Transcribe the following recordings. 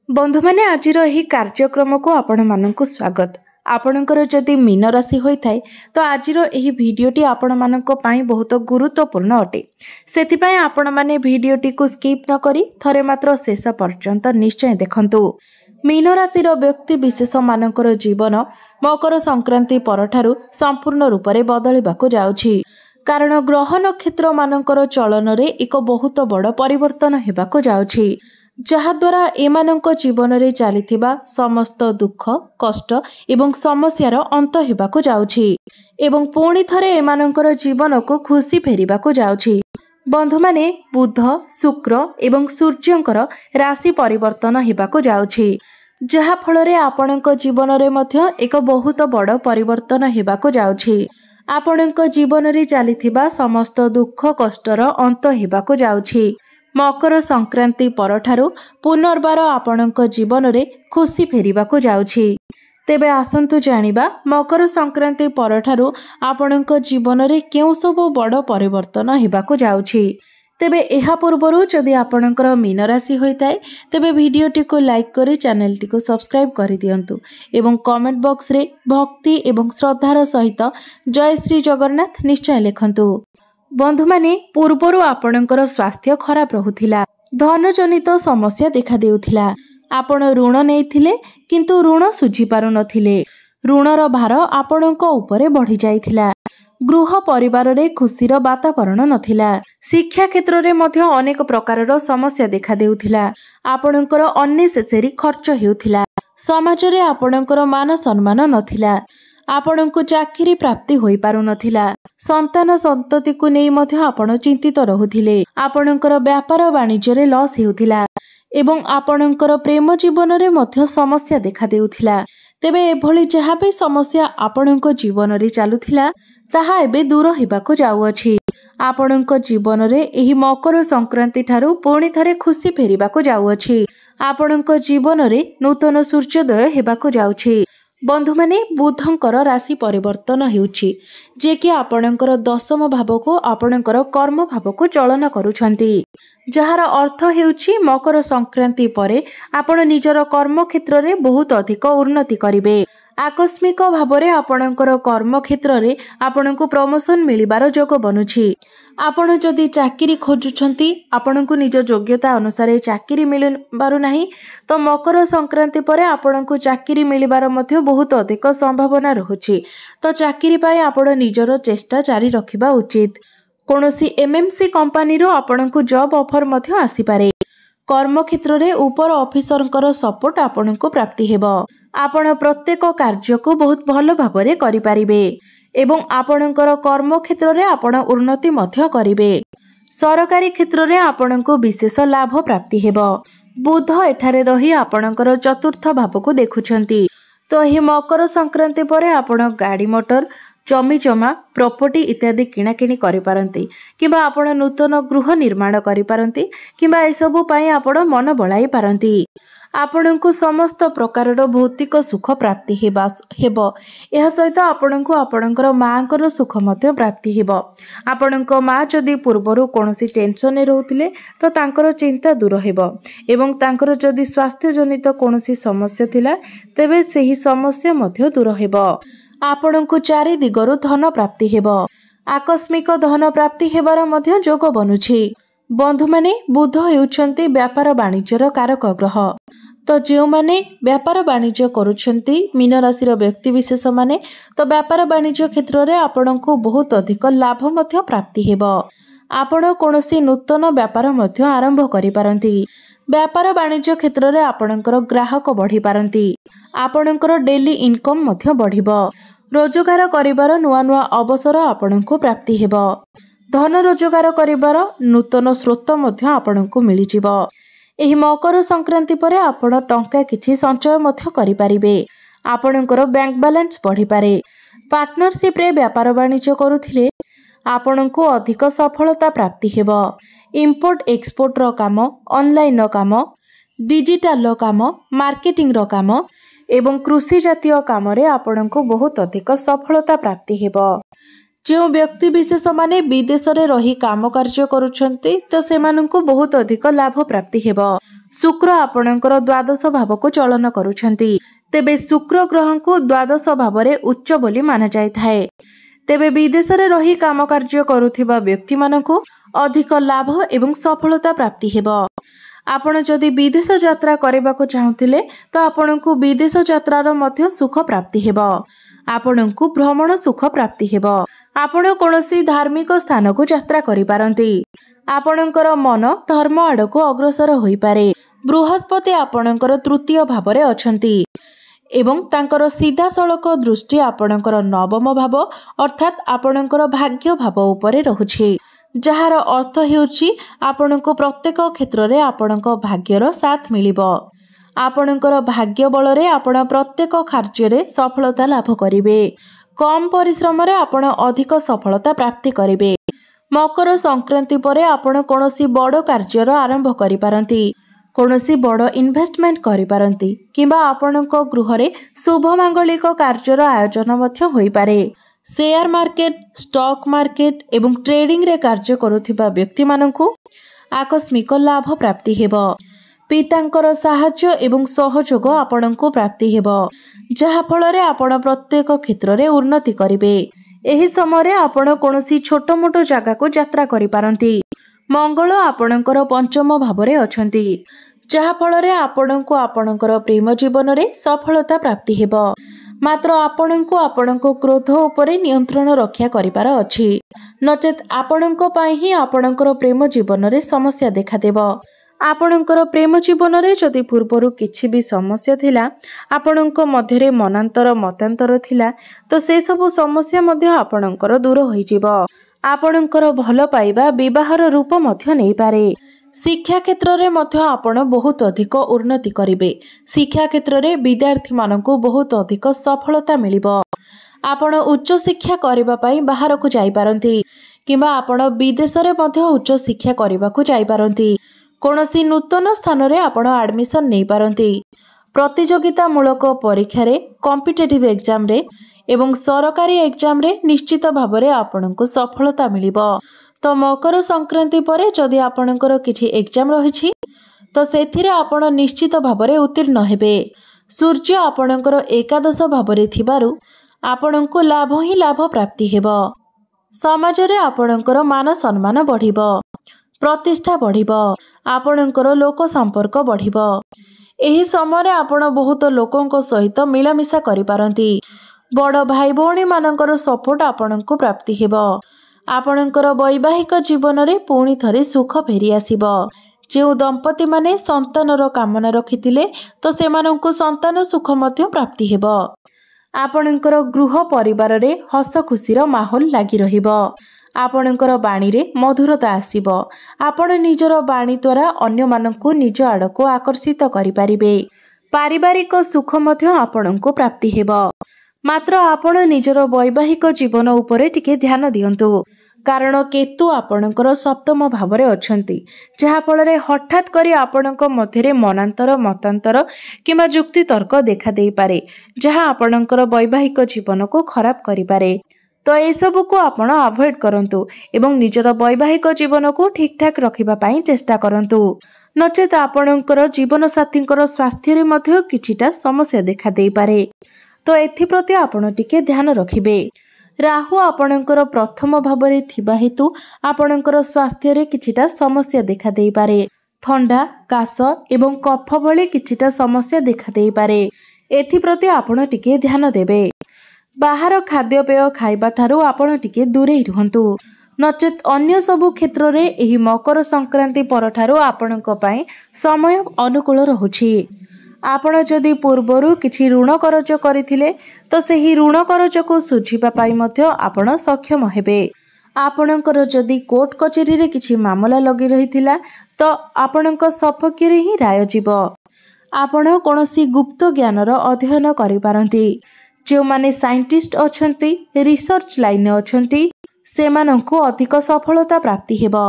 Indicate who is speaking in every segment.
Speaker 1: बंधु मैंने आज कार्यक्रम को आपण मानक स्वागत। आपणकर जदि मीन राशि होता है तो आज भिडटी आपण मानक बहुत गुरुत्वपूर्ण अटे। से आपण मैंने भिडटी को स्किप न करी थरे मात्र शेष पर्यंत निश्चय देखंतु। मीन राशि व्यक्ति विशेष मानकर जीवन मकर संक्रांति परठारु संपूर्ण रूप से बदलिबाकु जाउछि। कारण ग्रह नक्षत्र मानकर चलन रे एक बहुत बड़ परिवर्तन हेबाकु जाउछि, जहाद्वारा एमानंक जीवन रे चलीथिबा समस्त दुख कष्ट एवं समस्यार अंत हेबाकु जाउछि एवं पुणी थरे एमानंकर जीवन को खुशी फेरिबाकु जाउछि। बंधु माने बुध शुक्र एवं सूर्यंकर राशि परिवर्तन हेबाकु जाउछि, जहा फଳରେ आपणक जीवन रे मध्य एक बहुत बड़ परिवर्तन हेबाकु जाउछि। आपणक जीवन रे चलीथिबा समस्त दुख कष्टर अंत हेबाकु जाउछि। मकर संक्रांति परठारु पुनर्बार आपणक जीवन रे खुशी फेरिबाकु जाउछि। तेबे आसंतु जानिबा मकर संक्रांति परठारु आपणक जीवन रे केउ सब बड़ परिवर्तन हेबाकु जाउछि। तेबे एहा पूर्वरु जदि आपणकर मीन राशि होइताय तेबे भिडियोटी को लाइक करी चैनल टी को सब्सक्राइब करि दियंतु एवं कमेंट बॉक्स रे भक्ति एवं श्रद्धार सहित जय श्री जगन्नाथ निश्चय लिखंतु। बंधु माने पूर्वरु आपणकर स्वास्थ्य खराब रहुथिला, धन जनित समस्या देखा देउथिला। आपण ऋण नेइथिले किंतु ऋण सुझी पारु नथिले। ऋणर भार आपणक उपरे बढ़ी जाइथिला। गृह परिवार रे खुशीर वातावरण नथिला। शिक्षा क्षेत्र रे मध्य अनेक प्रकारर समस्या देखा देउथिला। आपणकर अनेसेसरी खर्च हेउथिला। समाज रे आपणकर मान सम्मान नथिला। आपणको चाकरी प्राप्ति होई पारु नथिला। संतान संतति को नै मध्य आपण चिंतित रहुथिले। आपणकर व्यापार वाणिज्य रे लॉस हेउथिला एवं आपणकर प्रेम जीवन रे मध्य समस्या देखा देउथिला। तेबे एभली जहा भी समस्या आपणको जीवन रे चालुथिला ताहा एबे दूर हेबाको जाउअछि। आपणको जीवन रे एही मकर संक्रांति ठारू पुणी थरे खुशी फेरिबाको जाउअछि। आपणको जीवन रे नूतन सूर्योदय हेबाको जाउछि। बंधु माने बुधंकर राशि परिवर्तन हेउछि, जे कि आपणकर दशम भाव को आपणकर कर्म भाव को चलन करूछंती, जहार अर्थ हेउछि मकर संक्रांति परे आपण निजर कर्म क्षेत्र रे बहुत अधिक उन्नति करिवे। आकस्मिक भावरे आपणकर कर्म क्षेत्र रे आपणको प्रमोशन मिलिबार योग बनुछि। आपण जदि चाकरी खोजुछंती आपणको निज योग्यता अनुसार चाकरी मिलिबारु नाही तो मकर संक्रांति परे आपणको चाकरी मिलिबार मध्य बहुत अधिक संभावना रहुछि। तो चाकरी पाए आपण निजर चेष्टा जारी रखिबा उचित। कोनोसी एमएमसी कंपनी रो आपणको जॉब ऑफर मध्य आसी पारे। कर्म क्षेत्र रे ऊपर ऑफिसरंकर सपोर्ट आपणको प्राप्ति हेबो। आपण प्रत्येक कार्य को बहुत भल भाबरे करि पारिबे एवं आपणकर कर्म क्षेत्र रे आपण उन्नति मध्य करिवे। सरकारी क्षेत्र रे आपणको विशेष लाभ प्राप्ति हेबो। बुध एठारे रही आपणकर चतुर्थ भाव को देखुछंती, तो एही मकर संक्रांति परे आपण गाड़ी मोटर जमी जमा प्रॉपर्टी इत्यादि किणाकिणी करि पारंती किबा आपण नूतन गृह निर्माण करि पारंती किबा एसबु पई आपण मन बळाई पारंती। आपणको समस्त प्रकारर भौतिक सुख प्राप्ति हेबो। एहा सहित आपणको आपणकर मांकर सुख मध्य प्राप्ति हेबो। आपणको मां जदि पूर्वरु कोनोसी टेंशन ने रहउतिले तो तांकर चिंता दूर हेबो एवं तांकर जदि स्वास्थ्य जनित कोनोसी समस्या थिला तेबे सेही समस्या मध्य दूर हेबो। आपणको चारि दिगरु धन प्राप्ति हेबो। आकस्मिक धन प्राप्ति हेबार मध्य योग बनुछि। बंधु माने बुध हेउछंती व्यापार वाणिज्यर कारक ग्रह। तो जो माने व्यापार वाणिज्य करुछंती मीन राशि व्यक्ति विशेष माने तो व्यापार वाणिज्य क्षेत्र रे आपणको बहुत अधिक लाभ मध्य प्राप्ति हेबो। आपण कोनोसी नूतन व्यापार मध्य आरंभ करि पारंती। व्यापार वाणिज्य क्षेत्र रे आपणकर ग्राहक बढ़ी पारंती। आपणकर डेली इनकम मध्य बढ़िबो। रोजगार करिवार नुआ नुआ अवसर आपणको प्राप्ति हेबो। धन रोजगार करिवार नूतन स्रोत मध्य आपणको मिलि जिवो। एही मकर संक्रांति परे आपण टंका किछि संचय मध्य करि पारिबे। आपणकर बैंक बैलेंस बढ़ी पारे। पार्टनरशिप रे व्यापार वाणिज्य करुथिले आपणको अधिक सफलता प्राप्ति हेबो। इंपोर्ट एक्सपोर्ट रो काम, ऑनलाइन रो काम, डिजिटल रो काम, मार्केटिंग रो काम एवं कृषि जातीय काम रे आपणको बहुत अधिक सफलता प्राप्ति हेबो। जो व्यक्ति विशेष माने विदेश रे रही काम कार्य करुछंती तो सेमानंकु बहुत अधिक लाभ प्राप्ति हेबो। शुक्र आपणकर द्वादश भाव को चलन करुछंती तेबे शुक्र ग्रह को द्वादश भाव में उच्च बोली माना जाए। तेबे विदेश में रही काम कार्य करुथिबा व्यक्ति मानकु अधिक लाभ एवं सफलता प्राप्ति हेबो। आपण जदि विदेश यात्रा करने को चाहूतिले तो आपणकु विदेश यात्रार मध्य सुख प्राप्ति हेबो। आपणकु भ्रमण सुख प्राप्ति हेबो। आपण कोनोसी धार्मिक स्थान को यात्रा करि पारंती। आपणकर मन धर्म आड़को अग्रसर होई पारे। बृहस्पति आपणकर तृतीय भाव में अछंती एवं तांकर सीधा सड़क दृष्टि आपणकर नवम भाव अर्थात आपणकर भाग्य भाव उपरे रहुछि, जार अर्थ हेउछि आपणको प्रत्येक क्षेत्र में आपणक भाग्यर साथ मिलिबो। आपणकर भाग्य बल रे आपण प्रत्येक कार्य रे सफलता लाभ करिवे। कम परिश्रम रे आपण अधिक सफलता प्राप्ति करिवे। मकर संक्रांति परे आपण कोनोसी बड़ कार्यर आरंभ करि पारंती, कोनोसी बड़ इन्वेस्टमेंट करि पारंती किंबा आपणक गृह रे शुभ मांगलिक कार्यर आयोजन मध्य होई पारे। शेयर मार्केट, स्टॉक मार्केट एवं ट्रेडिंग रे कार्य करुथिबा व्यक्ति मानकु आकस्मिक लाभ प्राप्ति हेबो। पितांकर साहाय्य एवं सहयोग आपणकु प्राप्ति हेबो, जहा फल रे आपण प्रत्येक क्षेत्र रे उन्नति करिवे। एही समय आपण कोनोसी छोट मोटो जगह को यात्रा करि पारंती। मंगल आपणकर पंचम भाव रे अछंती, जहा फल रे आपणकु आपणकर प्रेम जीवन रे सफलता प्राप्ति हेबो। मात्र आपणकु आपणको क्रोध उपरे नियंत्रण रक्षा करिपार अछि, नचेत आपणको पई ही आपणकर प्रेम जीवन रे समस्या देखा देबो। आपणकर प्रेम जीवन रे जदि पूर्वरु किछि भी समस्या थिला, आपणको मध्य रे मनांतर मतांतर थिला, तो से सब समस्या मध्य आपणकर दूर होई जिवो। आपणकर भल पाइबा विवाहर रूप मध्य नै पारे। शिक्षा क्षेत्र रे मध्य आपण बहुत अधिक उन्नति करिवे। शिक्षा क्षेत्र रे विद्यार्थी मानकु बहुत अधिक सफलता मिलिबो। आपण उच्च शिक्षा करिबा पई बाहर को जाई पारंती किबा आपण विदेश रे मध्य उच्च शिक्षा करिबा को जाई पारंती। कोनोसी नूतन स्थान रे आपण एडमिशन नै पारंती। प्रतियोगिता मूलक परीक्षा रे, कॉम्पिटिटिव एग्जाम रे एवं सरकारी एग्जाम रे निश्चित भाव रे आपणको सफलता मिलिबो। तो मकर संक्रांति परे जदि आपणकर किछि एग्जाम रहिछि तो सेथिरे आपण निश्चित भाव रे उत्तीर्ण हेबे। सूर्य आपणकर एकादश भाव रे थिबारु आपणको लाभ ही लाभ प्राप्ति हेबो। समाज रे आपणकर मान सम्मान बढ़िबो, प्रतिष्ठा बढ़िबो, आपणकर लोक संपर्क बढ़िबो। एही समय आपण बहुत लोकंक सहित मिलामिशा करि पारंती। बड़ भाई भौणी मानकर सपोर्ट आपणको प्राप्ति हेबो। आपणकर वैवाहिक जीवन रे पुणी थरे सुख फेरी आसीबो। जो दंपति माने संतानर कामना रखिथिले तो सेमानंकु संतान सुख मध्य प्राप्ति हेबो। आपणकर गृह परिवार रे हस खुशीर माहौल लागी रहिबो। आपणकर बाणी रे मधुरता आसीबो। आपण निजर बाणी द्वारा अन्य मानंकु निज आडको आकर्षित करि पारिबे। पारिवारिक सुख मध्य आपणंकु प्राप्ति हेबो। मात्र आपण निजर वैवाहिक जीवन उपरे टिके ध्यान दियंतु, कारण केतु आपणकर सप्तम भाव रे अछंती, जहा फल रे हठात करी आपणक मध्य रे मनांतर मतांतर किंबा जुक्ति तर्क देखा देई पारे, जहा आपणकर वैवाहिक जीवन को खराब करि पारे। तो ए सब को आपण अवॉइड करंतु एवं निजर वैवाहिक जीवन को ठीक ठाक रखिबा पई चेष्टा करंतु, नचेत आपणकर जीवन साथींकर स्वास्थ्य रे मध्य किछिटा समस्या देखा देई पारे। तो एथि प्रति आपण टिके ध्यान रखिबे। राहु आपणकर प्रथम भाव रे थिबा हेतु आपणकर स्वास्थ्य रे किछिटा समस्या देखा देई पारे। ठंडा, काश एवं कफ भली किछिटा समस्या देखा देई पारे। एथि प्रति आपण टिके ध्यान देबे। बाहर खाद्यपेय खाइबा ठारू आपण टिके दूरे रहंतु, नचेत अन्य सबु क्षेत्र रे एही मकर संक्रांति परठारू आपणक पई समय अनुकूल रहुछि। आपण जदि पूर्वरु किछि ऋण करज करिथिले तो सेही ऋण करज को सुझिबा पाई मध्य आपण सक्षम हेबे। आपणकर जदि कोर्ट कचेरी रे किछि मामला लगी रहिथिला तो आपणक सपक्ष रे ही राय जीवो। आपण कोनोसी गुप्त ज्ञानर अध्ययन करि पारंती। जो माने साइंटिस्ट अछंती, रिसर्च लाइन अछंती, सेमानंकु अधिक सफलता प्राप्ति हेबो।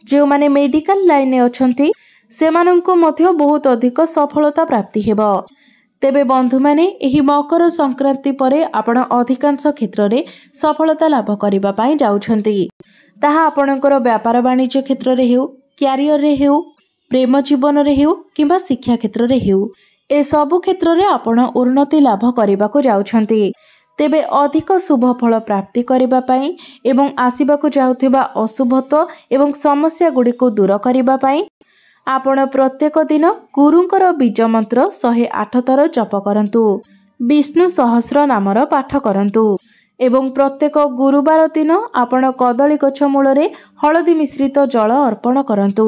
Speaker 1: जो माने मेडिकल लाइन अछंती सेमानंकु मध्य बहुत अधिक सफलता प्राप्ति हेबो। तेबे बंधु माने एही मकर संक्रांति परे आपण अधिकांश क्षेत्र रे सफलता लाभ करिबा पई जाउछंती। ताहा आपणकर व्यापार वाणिज्य क्षेत्र रे हेउ, क्यारियर रे हेउ प्रेम जीवन रे हेउ किंबा शिक्षा क्षेत्र रे हेउ ए सबु क्षेत्र रे आपण उन्नति लाभ करने को जाउछंती। तेबे अधिक शुभ फल प्राप्ति करने पाई एवं आसीबाकू जाउथिबा अशुभत्व एवं समस्या गुडी को दूर करने पाई आपण प्रत्येक दिन गुरुंकर बीज मंत्र 108 थर जप करंतु। विष्णु सहस्र नामर पाठ करंतु एवं प्रत्येक गुरुवार दिन आपण कदली गछ मूल रे हळदी मिश्रित जल अर्पण करंतु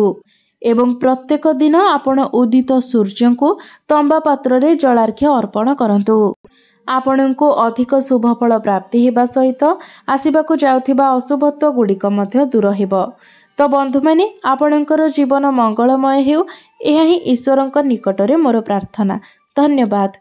Speaker 1: एवं प्रत्येक दिन आपण उदित सूर्य को तंबा पात्र रे जलार्घ्य अर्पण करंतु। आपणको अधिक शुभ फल प्राप्ति हेबा सहित आसीबाकू जाउथिबा अशुभत्व गुड़िक मध्य दूर हेबो। तो बंधु माने आपणकर जीवन मंगलमय हेउ, एहा ही ईश्वरंक निकटरे मोर प्रार्थना। धन्यवाद।